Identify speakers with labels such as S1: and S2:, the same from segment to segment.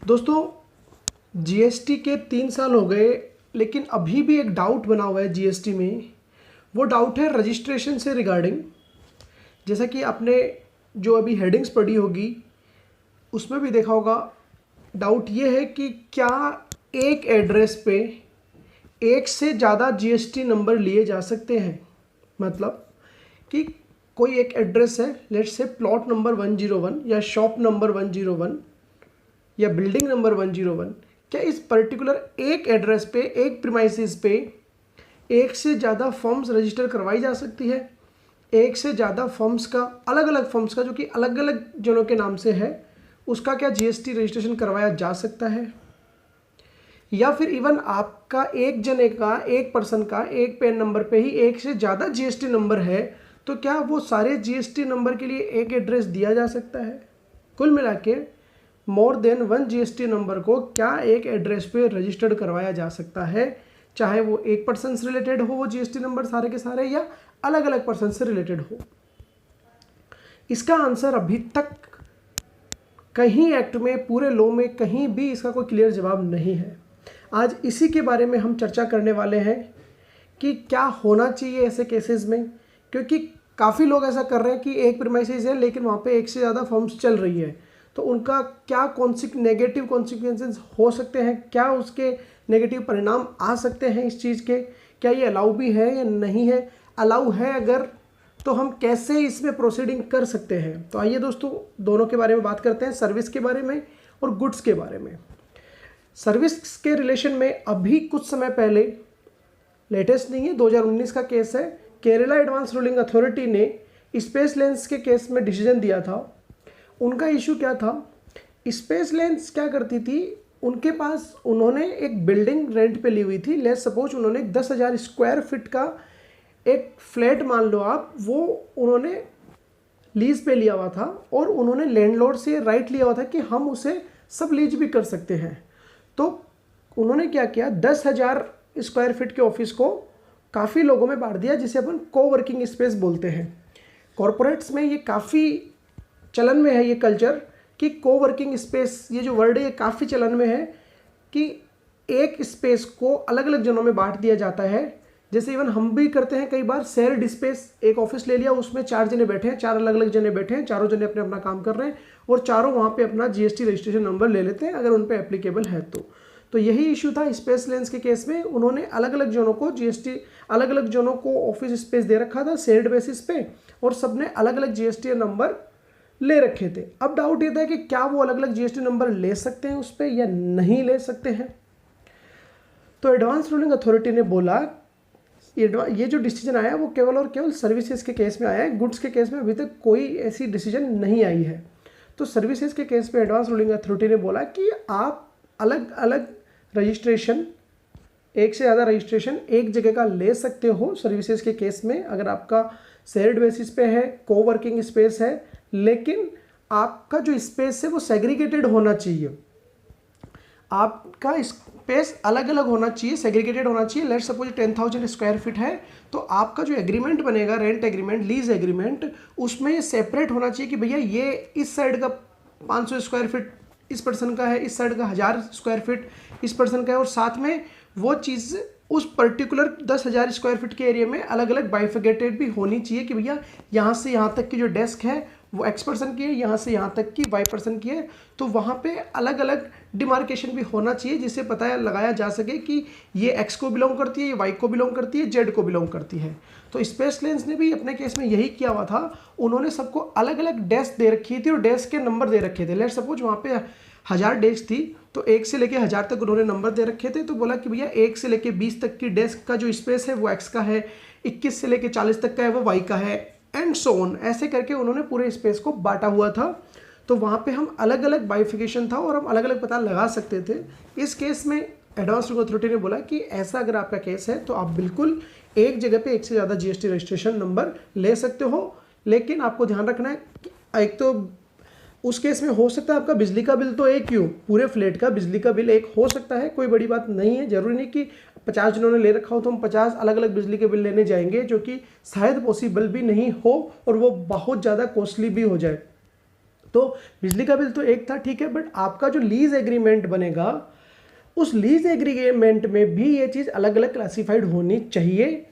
S1: दोस्तों, जीएसटी के 3 साल हो गए, लेकिन अभी भी एक डाउट बना हुआ है जीएसटी में। वो डाउट है रजिस्ट्रेशन से रिगार्डिंग। जैसा कि आपने जो अभी हेडिंग्स पढ़ी होगी उसमें भी देखा होगा, डाउट ये है कि क्या एक एड्रेस पे एक से ज़्यादा जीएसटी नंबर लिए जा सकते हैं। मतलब कि कोई एक एड्रेस है, लेट्स से प्लॉट नंबर 101 या शॉप नंबर 101 या बिल्डिंग नंबर 101, क्या इस पर्टिकुलर एक एड्रेस पे, एक प्रीमाइसिस पे एक से ज़्यादा फर्म्स रजिस्टर करवाई जा सकती है। एक से ज़्यादा फर्म्स का, अलग अलग फर्म्स का जो कि अलग अलग जनों के नाम से है, उसका क्या जीएसटी रजिस्ट्रेशन करवाया जा सकता है। या फिर इवन आपका एक जने का, एक पर्सन का एक पैन नंबर पे ही एक से ज़्यादा जीएसटी नंबर है, तो क्या वो सारे जीएसटी नंबर के लिए एक एड्रेस दिया जा सकता है। कुल मिला के मोर देन 1 जीएसटी नंबर को क्या एक एड्रेस पे रजिस्टर्ड करवाया जा सकता है, चाहे वो एक पर्सन से रिलेटेड हो वो जीएसटी नंबर सारे के सारे, या अलग अलग पर्सन से रिलेटेड हो। इसका आंसर अभी तक कहीं एक्ट में, पूरे लॉ में कहीं भी इसका कोई क्लियर जवाब नहीं है। आज इसी के बारे में हम चर्चा करने वाले हैं कि क्या होना चाहिए ऐसे केसेस में, क्योंकि काफ़ी लोग ऐसा कर रहे हैं कि एक प्रीमाइसेस है लेकिन वहाँ पे एक से ज़्यादा फर्म्स चल रही है, तो उनका क्या नेगेटिव कॉन्सिक्वेंसेस हो सकते हैं, क्या उसके नेगेटिव परिणाम आ सकते हैं इस चीज़ के, क्या ये अलाउ भी है या नहीं है। अलाउ है अगर, तो हम कैसे इसमें प्रोसीडिंग कर सकते हैं। तो आइए दोस्तों, दोनों के बारे में बात करते हैं, सर्विस के बारे में और गुड्स के बारे में। सर्विस के रिलेशन में अभी कुछ समय पहले, लेटेस्ट नहीं है, 2019 का केस है, केरला एडवांस रूलिंग अथॉरिटी ने स्पेस लेंस के केस में डिसीजन दिया था। उनका इशू क्या था, स्पेस लेंस क्या करती थी, उनके पास, उन्होंने एक बिल्डिंग रेंट पे ली हुई थी। लेट्स सपोज उन्होंने 10,000 स्क्वायर फीट का एक फ्लैट मान लो आप, वो उन्होंने लीज पे लिया हुआ था और उन्होंने लैंडलॉर्ड से राइट लिया हुआ था कि हम उसे सब लीज भी कर सकते हैं। तो उन्होंने क्या किया, 10,000 स्क्वायर फीट के ऑफिस को काफ़ी लोगों में बांट दिया, जिसे अपन कोवर्किंग स्पेस बोलते हैं। कॉरपोरेट्स में ये काफ़ी चलन में है ये कल्चर कि कोवर्किंग स्पेस, ये जो वर्ड है ये काफ़ी चलन में है कि एक स्पेस को अलग अलग जनों में बांट दिया जाता है। जैसे इवन हम भी करते हैं कई बार, शेयर्ड स्पेस, एक ऑफिस ले लिया, उसमें 4 जने बैठे हैं, 4 अलग अलग जने बैठे हैं, चारों जने अपने अपना काम कर रहे हैं और चारों वहाँ पे अपना जीएसटी रजिस्ट्रेशन नंबर ले लेते हैं अगर उन पे एप्लीकेबल है तो यही इशू था स्पेस लेंस के केस में। उन्होंने अलग अलग जनों को जीएसटी, अलग अलग जनों को ऑफिस स्पेस दे रखा था शेयर्ड बेसिस पे, और सबने अलग अलग जीएसटी नंबर ले रखे थे। अब डाउट ये था कि क्या वो अलग अलग जीएसटी नंबर ले सकते हैं उस पर या नहीं ले सकते हैं। तो एडवांस रूलिंग अथॉरिटी ने बोला, ये जो डिसीजन आया वो केवल और केवल सर्विसेज के केस में आया है, गुड्स के केस में अभी तक कोई ऐसी डिसीजन नहीं आई है। तो सर्विसेज के केस में एडवांस रूलिंग अथॉरिटी ने बोला कि आप अलग अलग रजिस्ट्रेशन, एक से ज़्यादा रजिस्ट्रेशन एक जगह का ले सकते हो सर्विसेज के केस में, अगर आपका शेयर्ड बेसिस पे है, कोवर्किंग स्पेस है, लेकिन आपका जो स्पेस है वो सेग्रीगेटेड होना चाहिए। आपका स्पेस अलग अलग होना चाहिए, सेग्रीगेटेड होना चाहिए। लेट्स सपोज 10,000 स्क्वायर फीट है, तो आपका जो एग्रीमेंट बनेगा, रेंट एग्रीमेंट, लीज एग्रीमेंट, उसमें ये सेपरेट होना चाहिए कि भैया ये इस साइड का 500 स्क्वायर फीट इस पर्सन का है, इस साइड का 1000 स्क्वायर फीट इस पर्सन का है, और साथ में वो चीज़ उस पर्टिकुलर 10,000 स्क्वायर फीट के एरिया में अलग अलग बाइफिकेटेड भी होनी चाहिए कि भैया यहाँ से यहाँ तक की जो डेस्क है वो एक्स पर्सन की है, यहाँ से यहाँ तक की वाई पर्सन की है। तो वहाँ पे अलग अलग डिमार्केशन भी होना चाहिए जिससे पता लगाया जा सके कि ये एक्स को बिलोंग करती है, ये वाई को बिलोंग करती है, जेड को बिलोंग करती है। तो स्पेस लेंस ने भी अपने केस में यही किया हुआ था। उन्होंने सबको अलग अलग डेस्क दे रखी थी और डेस्क के नंबर दे रखे थे। लेट सपोज वहाँ पे 1000 डेस्क थी, तो 1 से लेके 1000 तक उन्होंने नंबर दे रखे थे। तो बोला कि भैया 1 से लेके 20 तक की डेस्क का जो स्पेस है वो एक्स का है, 21 से लेके 40 तक का है वो वाई का है, एंड सो ऑन। ऐसे करके उन्होंने पूरे स्पेस को बांटा हुआ था। तो वहाँ पे हम अलग अलग बाइफिकेशन था और हम अलग अलग पता लगा सकते थे। इस केस में एडवांस रूलिंग अथॉरिटी ने बोला कि ऐसा अगर आपका केस है तो आप बिल्कुल एक जगह पे एक से ज़्यादा जीएसटी रजिस्ट्रेशन नंबर ले सकते हो, लेकिन आपको ध्यान रखना है कि एक तो उस केस में हो सकता है आपका बिजली का बिल तो एक ही हो, पूरे फ्लैट का बिजली का बिल एक हो सकता है, कोई बड़ी बात नहीं है। जरूरी नहीं कि 50 जिन्होंने ले रखा हो तो हम 50 अलग अलग बिजली के बिल लेने जाएंगे, जो कि शायद पॉसिबल भी नहीं हो और वो बहुत ज़्यादा कॉस्टली भी हो जाए। तो बिजली का बिल तो एक था, ठीक है, बट आपका जो लीज एग्रीमेंट बनेगा उस लीज एग्रीमेंट में भी ये चीज़ अलग अलग क्लासिफाइड होनी चाहिए,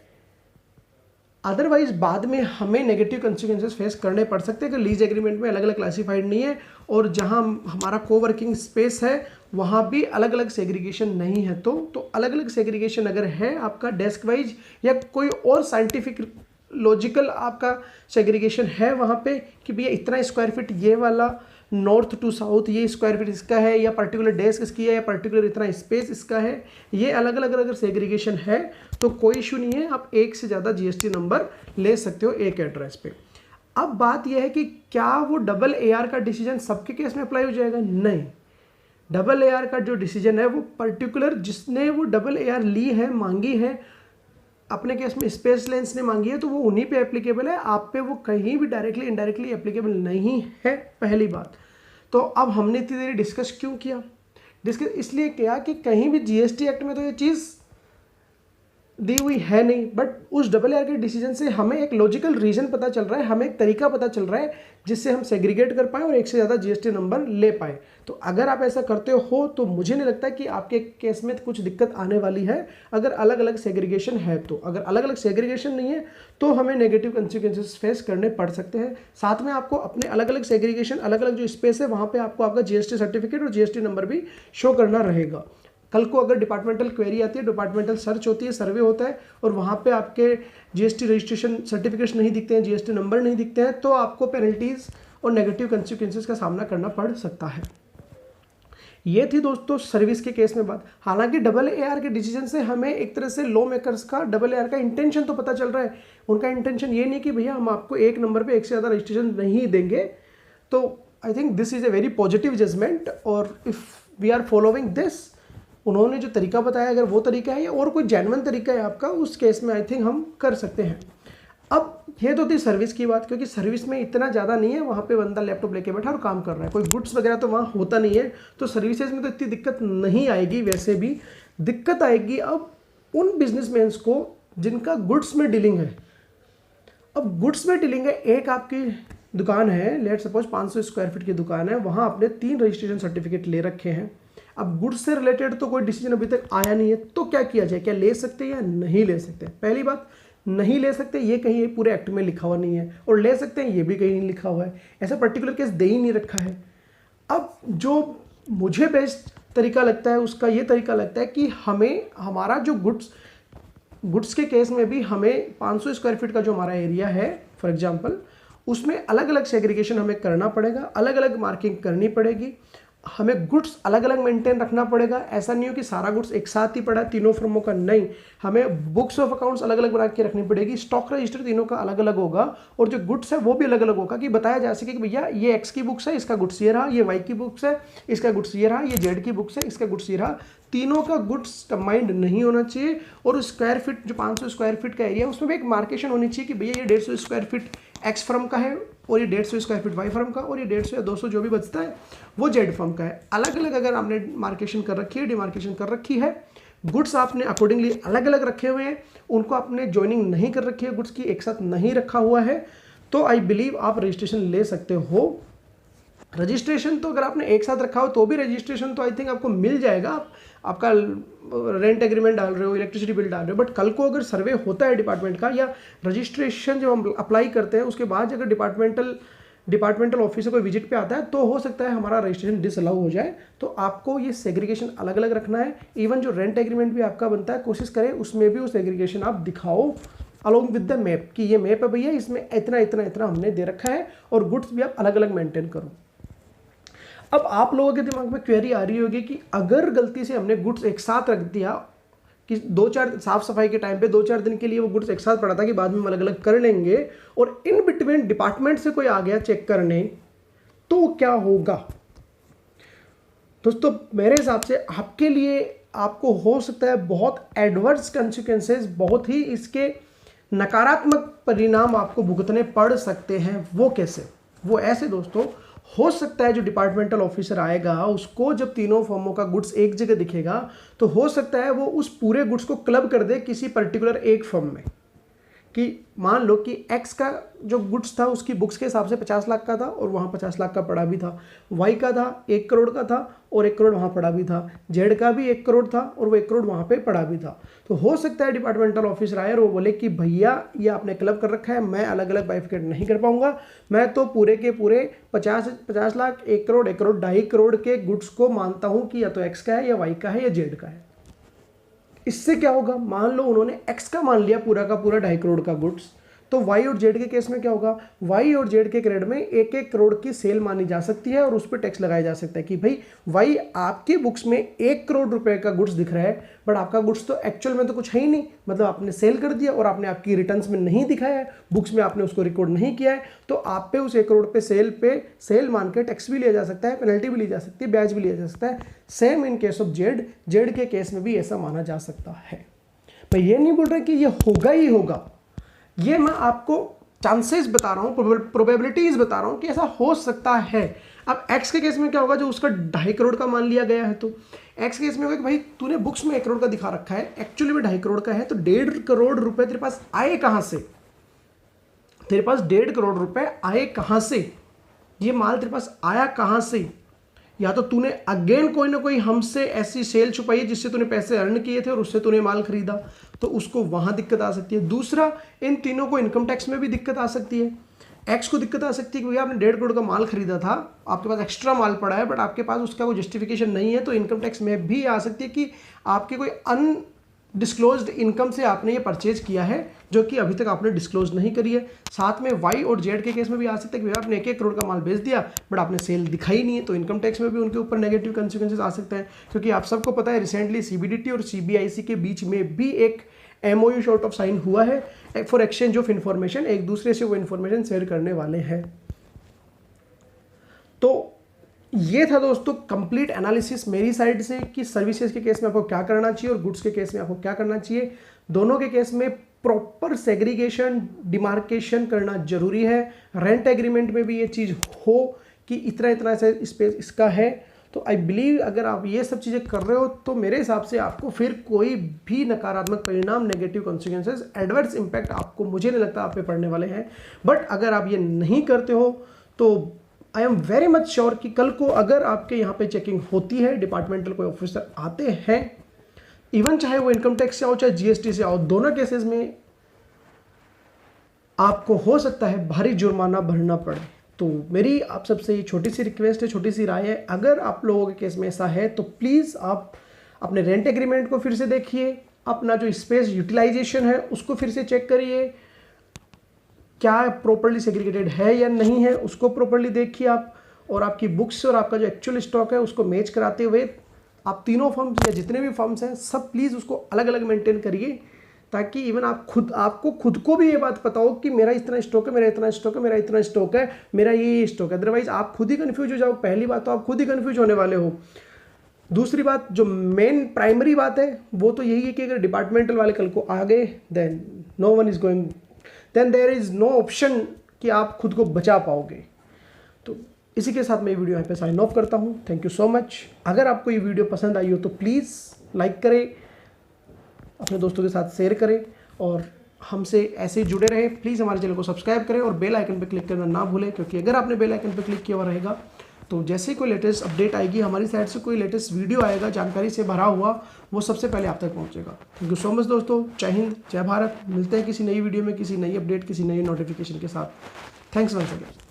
S1: अदरवाइज बाद में हमें नेगेटिव कंसिक्वेंसेस फेस करने पड़ सकते हैं कि लीज एग्रीमेंट में अलग अलग क्लासिफाइड नहीं है और जहां हमारा कोवर्किंग स्पेस है वहां भी अलग अलग सेग्रीगेशन नहीं है। तो अलग अलग सेग्रीगेशन अगर है आपका डेस्क वाइज या कोई और साइंटिफिक लॉजिकल आपका सेग्रीगेशन है वहाँ पे कि भैया इतना स्क्वायर फीट ये वाला नॉर्थ टू साउथ ये स्क्वायर फीट इसका है या पर्टिकुलर डेस्क इसकी है या पर्टिकुलर इतना स्पेस इसका है, ये अलग अलग अगर सेग्रीगेशन है तो कोई इशू नहीं है, आप एक से ज़्यादा जीएसटी नंबर ले सकते हो एक एड्रेस पे। अब बात यह है कि क्या वो डबल एआर का डिसीजन सबके केस में अप्लाई हो जाएगा? नहीं, डबल एआर का जो डिसीजन है वो पर्टिकुलर जिसने वो डबल एआर ली है, मांगी है, अपने केस में स्पेस लेंस ने मांगी है तो वो उन्हीं पे एप्लीकेबल है, आप पे वो कहीं भी डायरेक्टली इनडायरेक्टली एप्लीकेबल नहीं है, पहली बात। तो अब हमने इतनी देर डिस्कस क्यों किया? डिस्कस इसलिए किया कि कहीं भी जीएसटी एक्ट में तो ये चीज़ दी हुई है नहीं, बट उस डबल एआर के डिसीजन से हमें एक लॉजिकल रीजन पता चल रहा है, हमें एक तरीका पता चल रहा है जिससे हम सेग्रीगेट कर पाए और एक से ज़्यादा जीएसटी नंबर ले पाए। तो अगर आप ऐसा करते हो तो मुझे नहीं लगता कि आपके केस में कुछ दिक्कत आने वाली है अगर अलग अलग सेग्रीगेशन है तो। अगर अलग अलग सेग्रीगेशन नहीं है तो हमें नेगेटिव कंसिक्वेंसेस फेस करने पड़ सकते हैं। साथ में आपको अपने अलग अलग सेग्रीगेशन अलग अलग जो स्पेस है वहाँ पर आपको आपका जीएसटी सर्टिफिकेट और जीएसटी नंबर भी शो करना रहेगा। कल को अगर डिपार्टमेंटल क्वेरी आती है, डिपार्टमेंटल सर्च होती है, सर्वे होता है और वहाँ पे आपके जीएसटी रजिस्ट्रेशन सर्टिफिकेट्स नहीं दिखते हैं, जीएसटी नंबर नहीं दिखते हैं, तो आपको पेनल्टीज और नेगेटिव कंसिक्वेंसेस का सामना करना पड़ सकता है। ये थी दोस्तों सर्विस के केस में बात। हालांकि डबल एआर के डिसीजन से हमें एक तरह से लॉ मेकर्स का डबल एआर का इंटेंशन तो पता चल रहा है। उनका इंटेंशन ये नहीं कि भैया हम आपको एक नंबर पे एक से ज़्यादा रजिस्ट्रेशन नहीं देंगे। तो I think this is a very positive judgement और if we are following this, उन्होंने जो तरीका बताया अगर वो तरीका है या और कोई जेन्युइन तरीका है आपका, उस केस में आई थिंक हम कर सकते हैं। अब ये तो थी सर्विस की बात, क्योंकि सर्विस में इतना ज़्यादा नहीं है, वहाँ पे बंदा लैपटॉप लेके बैठा और काम कर रहा है, कोई गुड्स वगैरह तो वहाँ होता नहीं है, तो सर्विसेज में तो इतनी दिक्कत नहीं आएगी। वैसे भी दिक्कत आएगी अब उन बिजनेसमैन्स को जिनका गुड्स में डीलिंग है। अब गुड्स में डीलिंग है, एक आपकी दुकान है, लेट सपोज 500 स्क्वायर फीट की दुकान है, वहाँ आपने 3 रजिस्ट्रेशन सर्टिफिकेट ले रखे हैं। अब गुड्स से रिलेटेड तो कोई डिसीजन अभी तक आया नहीं है, तो क्या किया जाए? क्या ले सकते हैं या नहीं ले सकते? पहली बात, नहीं ले सकते ये कहीं पूरे एक्ट में लिखा हुआ नहीं है, और ले सकते हैं ये भी कहीं नहीं लिखा हुआ है, ऐसा पर्टिकुलर केस दे ही नहीं रखा है। अब जो मुझे बेस्ट तरीका लगता है उसका ये तरीका लगता है कि हमें हमारा जो गुड्स के केस में भी हमें 500 स्क्वायर फीट का जो हमारा एरिया है फॉर एग्जांपल, उसमें अलग अलग सेग्रीगेशन हमें करना पड़ेगा, अलग अलग मार्किंग करनी पड़ेगी, हमें गुड्स अलग अलग मेंटेन रखना पड़ेगा। ऐसा नहीं हो कि सारा गुड्स एक साथ ही पड़ा तीनों फर्मों का, नहीं, हमें बुक्स ऑफ अकाउंट्स अलग अलग बना के रखनी पड़ेगी, स्टॉक रजिस्टर तीनों का अलग अलग होगा और जो गुड्स है वो भी अलग अलग होगा कि बताया जा सके कि भैया ये एक्स की बुक्स है, इसका गुड्स ये रहा, ये वाई की बुक्स है, इसका गुड्स ये रहा, ये जेड की बुक्स है, इसका गुड्स ये रहा। तीनों का गुड्स कंबाइंड नहीं होना चाहिए और स्क्वायर फीट जो 500 स्क्वायर फीट का एरिया उसमें भी एक मार्केशन होनी चाहिए कि भैया ये 150 स्क्वायर फीट एक्स फर्म का है और ये 150 स्क्वायर फीट वाई फर्म का और ये 150 या 200 जो भी बचता है वो जेड फर्म का है। अलग अलग अगर आपने मार्केशन कर रखी है, डिमार्केशन कर रखी है, गुड्स आपने अकॉर्डिंगली अलग अलग रखे हुए हैं, उनको आपने ज्वाइनिंग नहीं कर रखी है, गुड्स की एक साथ नहीं रखा हुआ है, तो आई बिलीव आप रजिस्ट्रेशन ले सकते हो। रजिस्ट्रेशन तो अगर आपने एक साथ रखा हो तो भी रजिस्ट्रेशन तो आई थिंक आपको मिल जाएगा। आपका रेंट एग्रीमेंट डाल रहे हो, इलेक्ट्रिसिटी बिल डाल रहे हो, बट कल को अगर सर्वे होता है डिपार्टमेंट का या रजिस्ट्रेशन जब हम अप्लाई करते हैं उसके बाद अगर डिपार्टमेंटल ऑफिसर कोई विजिट पे आता है तो हो सकता है हमारा रजिस्ट्रेशन डिसअलाउ हो जाए। तो आपको ये सेग्रीगेशन अलग अलग रखना है। इवन जो रेंट एग्रीमेंट भी आपका बनता है कोशिश करें उसमें भी वो सेग्रीगेशन आप दिखाओ अलॉन्ग विद द मैप कि ये मैप है भैया, इसमें इतना इतना इतना हमने दे रखा है और गुड्स भी आप अलग अलग मेंटेन करो। अब आप लोगों के दिमाग में क्वेरी आ रही होगी कि अगर गलती से हमने गुड्स एक साथ रख दिया कि 2-4 साफ सफाई के टाइम पे 2-4 दिन के लिए वो गुड्स एक साथ पड़ा था कि बाद में हम अलग अलग कर लेंगे और इन बिटवीन डिपार्टमेंट से कोई आ गया चेक करने, तो क्या होगा? दोस्तों मेरे हिसाब से आपके लिए आपको हो सकता है बहुत एडवर्स कंसिक्वेंसेस, बहुत ही इसके नकारात्मक परिणाम आपको भुगतने पड़ सकते हैं। वो कैसे? वो ऐसे दोस्तों, हो सकता है जो डिपार्टमेंटल ऑफिसर आएगा उसको जब तीनों फर्मों का गुड्स एक जगह दिखेगा तो हो सकता है वो उस पूरे गुड्स को क्लब कर दे किसी पर्टिकुलर एक फर्म में कि मान लो कि एक्स का जो गुड्स था उसकी बुक्स के हिसाब से 50 लाख का था और वहाँ 50 लाख का पड़ा भी था, वाई का था 1 करोड़ का था और 1 करोड़ वहाँ पड़ा भी था, जेड का भी 1 करोड़ था और वो 1 करोड़ वहाँ पे पड़ा भी था। तो हो सकता है डिपार्टमेंटल ऑफिसर आए और वो बोले कि भैया ये आपने क्लब कर रखा है, मैं अलग अलग बाइफिकेट नहीं कर पाऊंगा, मैं तो पूरे के पूरे 50 लाख 1 करोड़ 1 करोड़ 2.5 करोड़ के गुड्स को मानता हूँ कि या तो एक्स का है या वाई का है या जेड का है। इससे क्या होगा, मान लो उन्होंने एक्स का मान लिया पूरा का पूरा 2.5 करोड़ का गुड्स, तो वाई और जेड के केस में क्या होगा, वाई और जेड के क्रेडिट में 1-1 करोड़ की सेल मानी जा सकती है और उस पर टैक्स लगाया जा सकता है कि भाई वाई आपके बुक्स में 1 करोड़ रुपए का गुड्स दिख रहा है, बट आपका गुड्स तो एक्चुअल में तो कुछ है ही नहीं, मतलब आपने सेल कर दिया और आपने आपकी रिटर्न्स में नहीं दिखाया है, बुक्स में आपने उसको रिकॉर्ड नहीं किया है, तो आप पे उस 1 करोड़ पे सेल मान के टैक्स भी लिया जा सकता है, पेनल्टी भी ली जा सकती है, ब्याज भी लिया जा सकता है। Same in case of Z के केस में भी ऐसा माना जा सकता है। मैं ये नहीं बोल रहा कि ये होगा ही होगा, ये मैं आपको चांसेस बता रहा हूँ, प्रोबेबिलिटीज बता रहा हूँ कि ऐसा हो सकता है। अब एक्स के केस में क्या होगा, जो उसका 2.5 करोड़ का मान लिया गया है, तो एक्स के केस में होगा कि भाई तूने बुक्स में 1 करोड़ का दिखा रखा है, एक्चुअली में 2.5 करोड़ का है, तो 1.5 करोड़ रुपए तेरे पास आए कहाँ से, तेरे पास 1.5 करोड़ रुपए आए कहाँ से, ये माल तेरे पास आया कहाँ से, या तो तूने अगेन कोई ना कोई हमसे ऐसी सेल छुपाई जिससे तूने पैसे अर्न किए थे और उससे तूने माल खरीदा, तो उसको वहां दिक्कत आ सकती है। दूसरा, इन तीनों को इनकम टैक्स में भी दिक्कत आ सकती है। एक्स को दिक्कत आ सकती है कि भैया आपने 1.5 करोड़ का माल खरीदा था, आपके पास एक्स्ट्रा माल पड़ा है, बट आपके पास उसका कोई जस्टिफिकेशन नहीं है, तो इनकम टैक्स में भी आ सकती है कि आपके कोई अनडिस्क्लोज्ड इनकम से आपने ये परचेज किया है जो कि अभी तक आपने डिस्क्लोज नहीं करी है। साथ में वाई और जेड के केस में भी आ सकता है कि भैया आपने 1-1 करोड़ का माल बेच दिया बट आपने सेल दिखाई नहीं है, तो इनकम टैक्स में भी उनके ऊपर नेगेटिव कंसिक्वेंसेस आ सकते हैं। क्योंकि आप सबको पता है रिसेंटली सीबीडीटी और सीबीआईसी के बीच में भी एक MOU शॉर्ट ऑफ साइन हुआ है फॉर एक्सचेंज ऑफ इंफॉर्मेशन, एक दूसरे से वो इंफॉर्मेशन शेयर करने वाले हैं। तो ये था दोस्तों कंप्लीट एनालिसिस मेरी साइड से कि सर्विसेज के केस में आपको क्या करना चाहिए और गुड्स के केस में आपको क्या करना चाहिए। दोनों के केस में प्रॉपर सेग्रीगेशन डिमार्केशन करना जरूरी है। रेंट एग्रीमेंट में भी ये चीज़ हो कि इतना इतना स्पेस इसका है, तो आई बिलीव अगर आप ये सब चीज़ें कर रहे हो तो मेरे हिसाब से आपको फिर कोई भी नकारात्मक परिणाम, नेगेटिव कॉन्सिक्वेंसेज, एडवर्स इम्पैक्ट आपको, मुझे नहीं लगता आप पे पड़ने वाले हैं। बट अगर आप ये नहीं करते हो तो I am very much sure कि कल को अगर आपके यहाँ पे चेकिंग होती है, डिपार्टमेंटल कोई ऑफिसर आते हैं, इवन चाहे वो इनकम टैक्स से आओ चाहे GST से आओ, दोनों केसेस में आपको हो सकता है भारी जुर्माना भरना पड़े। तो मेरी आप सबसे ये छोटी सी रिक्वेस्ट है, छोटी सी राय है, अगर आप लोगों के केस में ऐसा है तो प्लीज़ आप अपने रेंट एग्रीमेंट को फिर से देखिए, अपना जो स्पेस यूटिलाइजेशन है उसको फिर से चेक करिए, क्या प्रॉपर्ली सेग्रीगेटेड है या नहीं है उसको प्रॉपर्ली देखिए आप, और आपकी बुक्स और आपका जो एक्चुअल स्टॉक है उसको मैच कराते हुए आप तीनों फर्म्स या जितने भी फर्म्स हैं सब प्लीज़ उसको अलग अलग मेंटेन करिए, ताकि इवन आपको खुद को भी ये बात पता हो कि मेरा इतना स्टॉक है, मेरा इतना स्टॉक है, मेरा इतना स्टॉक है, मेरा ये स्टॉक है। अदरवाइज आप खुद ही कंफ्यूज हो जाओ। पहली बात तो आप खुद ही कंफ्यूज होने वाले हो। दूसरी बात, जो मेन प्राइमरी बात है वो तो यही है कि अगर डिपार्टमेंटल वाले कल को आ गए then no one is going, then there is no option कि आप खुद को बचा पाओगे। तो इसी के साथ मैं ये वीडियो यहाँ पे साइन ऑफ करता हूँ। Thank you so much. अगर आपको ये वीडियो पसंद आई हो तो प्लीज़ लाइक करें, अपने दोस्तों के साथ शेयर करें और हमसे ऐसे ही जुड़े रहे। प्लीज़ हमारे चैनल को सब्सक्राइब करें और बेल आइकन पर क्लिक करना ना भूलें, क्योंकि अगर आपने बेल आइकन पर क्लिक किया हुआ रहेगा तो जैसे ही कोई लेटेस्ट अपडेट आएगी, हमारी साइड से कोई लेटेस्ट वीडियो आएगा जानकारी से भरा हुआ, वो सबसे पहले आप तक पहुंचेगा। थैंक यू सो मच दोस्तों। जय हिंद, जय भारत। मिलते हैं किसी नई वीडियो में, किसी नई अपडेट, किसी नई नोटिफिकेशन के साथ। Thanks once again.